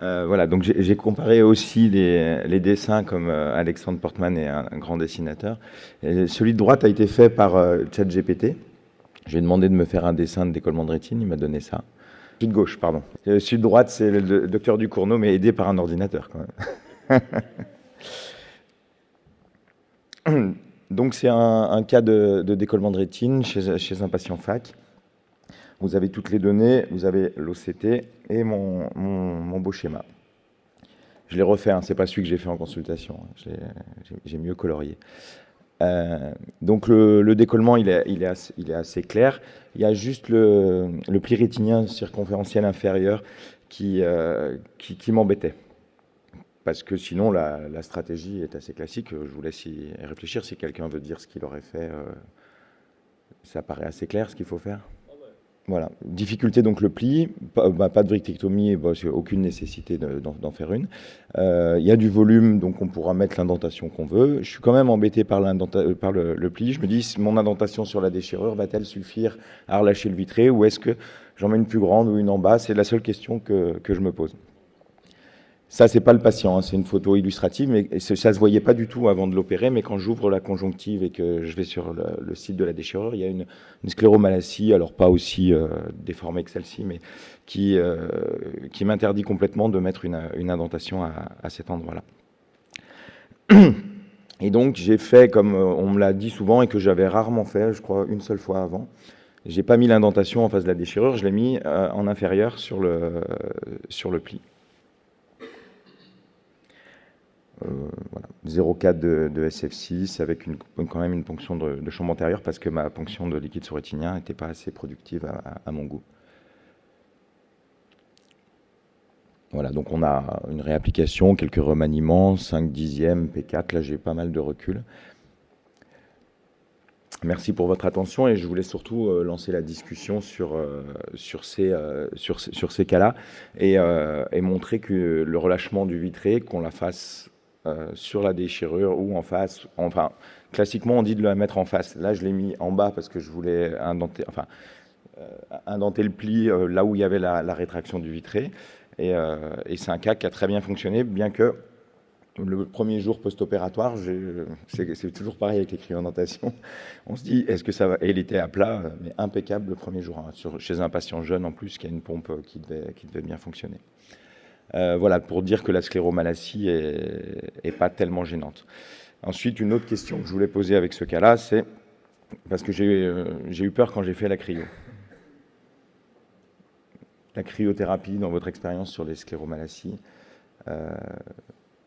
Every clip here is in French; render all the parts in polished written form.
Voilà, donc j'ai comparé aussi les dessins comme Alexandre Portman est un grand dessinateur. Et celui de droite a été fait par ChatGPT. J'ai demandé de me faire un dessin de décollement de rétine, il m'a donné ça. Celui de gauche, pardon. Celui de droite, c'est le docteur Ducournau, mais aidé par un ordinateur quand même. Donc c'est un cas de décollement de rétine chez un patient FAC. Vous avez toutes les données, vous avez l'OCT et mon beau schéma. Je l'ai refait, hein, c'est pas celui que j'ai fait en consultation, j'ai mieux colorié. Donc le décollement, il est assez clair. Il y a juste le pli rétinien circonférentiel inférieur qui m'embêtait. Parce que sinon, la stratégie est assez classique. Je vous laisse y réfléchir. Si quelqu'un veut dire ce qu'il aurait fait, ça paraît assez clair ce qu'il faut faire. Voilà. Difficulté, donc le pli, pas de vrictectomie, aucune nécessité d'en faire une. Il y a du volume, donc on pourra mettre l'indentation qu'on veut. Je suis quand même embêté par le pli. Je me dis, mon indentation sur la déchirure va-t-elle suffire à relâcher le vitré, ou est-ce que j'en mets une plus grande ou une en bas? C'est la seule question que je me pose. Ça, c'est pas le patient, hein, c'est une photo illustrative, mais ça se voyait pas du tout avant de l'opérer. Mais quand j'ouvre la conjonctive et que je vais sur le site de la déchirure, il y a une scléromalacie, alors pas aussi déformée que celle-ci, mais qui m'interdit complètement de mettre une indentation à cet endroit-là. Et donc j'ai fait comme on me l'a dit souvent et que j'avais rarement fait, je crois une seule fois avant. J'ai pas mis l'indentation en face de la déchirure, je l'ai mis en inférieur sur le pli. Voilà. 0,4 de SF6 avec quand même une ponction de chambre antérieure parce que ma ponction de liquide sous-rétinien n'était pas assez productive à mon goût. Voilà, donc on a une réapplication, quelques remaniements, 5 dixièmes, P4, là j'ai pas mal de recul. Merci pour votre attention et je voulais surtout lancer la discussion sur ces cas-là et montrer que le relâchement du vitré, qu'on la fasse sur la déchirure ou en face, enfin classiquement on dit de la mettre en face. Là je l'ai mis en bas parce que je voulais indenter le pli là où il y avait la rétraction du vitré et c'est un cas qui a très bien fonctionné, bien que le premier jour post-opératoire, c'est toujours pareil avec les cryoindentation. On se dit, est-ce que ça va? Et il était à plat, mais impeccable le premier jour, hein, chez un patient jeune en plus, qui a une pompe qui devait bien fonctionner. Voilà, pour dire que la scléromalacie est pas tellement gênante. Ensuite, une autre question que je voulais poser avec ce cas-là, c'est parce que j'ai eu peur quand j'ai fait la cryo. La cryothérapie, dans votre expérience sur les scléromalacies,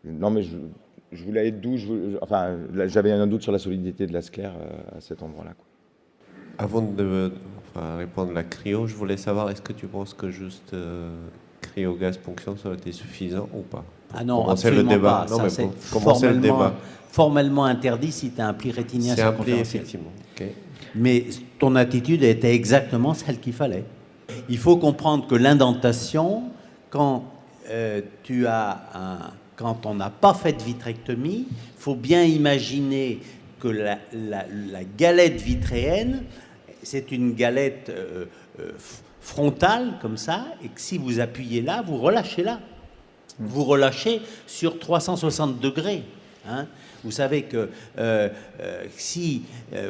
non, mais je voulais être doux. Enfin, j'avais un doute sur la solidité de la sclère à cet endroit-là. Avant de répondre à la cryo, je voulais savoir, est-ce que tu penses que juste cryogaz ponction, ça aurait été suffisant ou pas? Ah non, absolument le débat. pas. Non, ça, mais pour commencer le débat. Formellement interdit si tu as un pli rétinien circonférentiel. C'est un pli, effectivement. Okay. Mais ton attitude était exactement celle qu'il fallait. Il faut comprendre que l'indentation, quand quand on n'a pas fait de vitrectomie, il faut bien imaginer que la galette vitréenne, c'est une galette frontale, comme ça, et que si vous appuyez là, vous relâchez là. Vous relâchez sur 360 degrés. Hein. Vous savez que si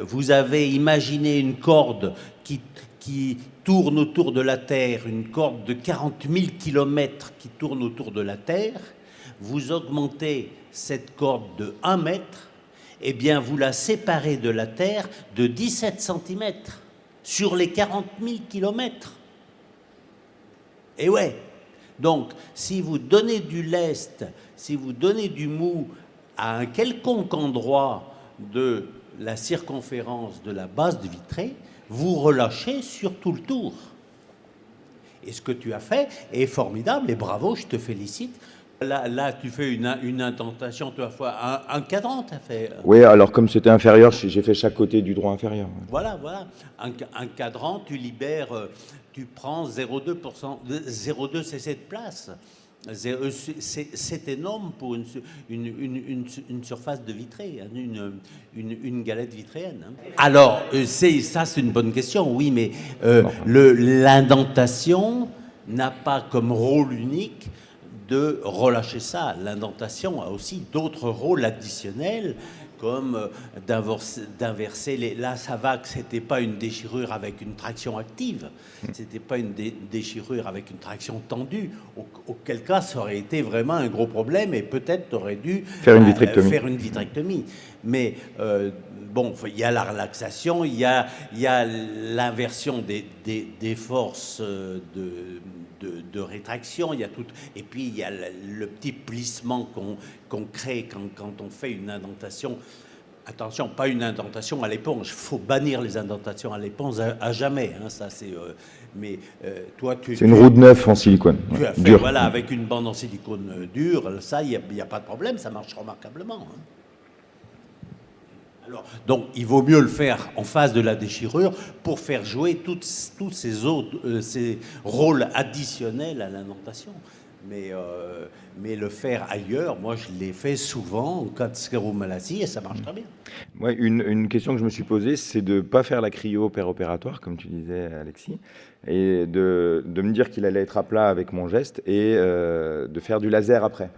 vous avez imaginé une corde qui tourne autour de la Terre, une corde de 40 000 km qui tourne autour de la Terre, vous augmentez cette corde de 1 mètre, et bien vous la séparez de la Terre de 17 cm sur les 40 000 km. Et ouais, donc si vous donnez du lest, si vous donnez du mou à un quelconque endroit de la circonférence de la base de vitré, vous relâchez sur tout le tour. Et ce que tu as fait est formidable et bravo, je te félicite. Là tu fais une intentation, tu as fait un cadran, tu as fait. Oui, alors comme c'était inférieur, j'ai fait chaque côté du droit inférieur. Voilà. Un cadran, tu libères, tu prends 0,2%, 0,2 cc de place. C'est énorme pour une surface de vitré, une galette vitréenne. Alors, ça c'est une bonne question, oui, mais l'indentation n'a pas comme rôle unique de relâcher ça. L'indentation a aussi d'autres rôles additionnels, comme d'inverser les... Là, ça va que c'était pas une déchirure avec une traction active, c'était pas une déchirure avec une traction tendue, auquel cas ça aurait été vraiment un gros problème et peut-être t'aurais dû faire une vitrectomie. Faire une vitrectomie. Mais bon, il y a la relaxation, il y a l'inversion des forces de rétraction, il y a tout, et puis il y a le petit plissement qu'on crée quand on fait une indentation. Attention, pas une indentation à l'éponge. Il faut bannir les indentations à l'éponge à jamais. Hein, ça, c'est. Mais toi, c'est une roue de neuf en silicone. Tu as fait, dur. voilà, avec une bande en silicone dure. Ça, il n'y a pas de problème. Ça marche remarquablement. Hein. Alors, donc, il vaut mieux le faire en phase de la déchirure pour faire jouer tous ces autres ces rôles additionnels à l'indentation. Mais le faire ailleurs, moi, je l'ai fait souvent en cas de scléromalacie et ça marche très bien. Ouais, une question que je me suis posée, c'est de ne pas faire la cryo opératoire, comme tu disais, Alexis, et de me dire qu'il allait être à plat avec mon geste et de faire du laser après.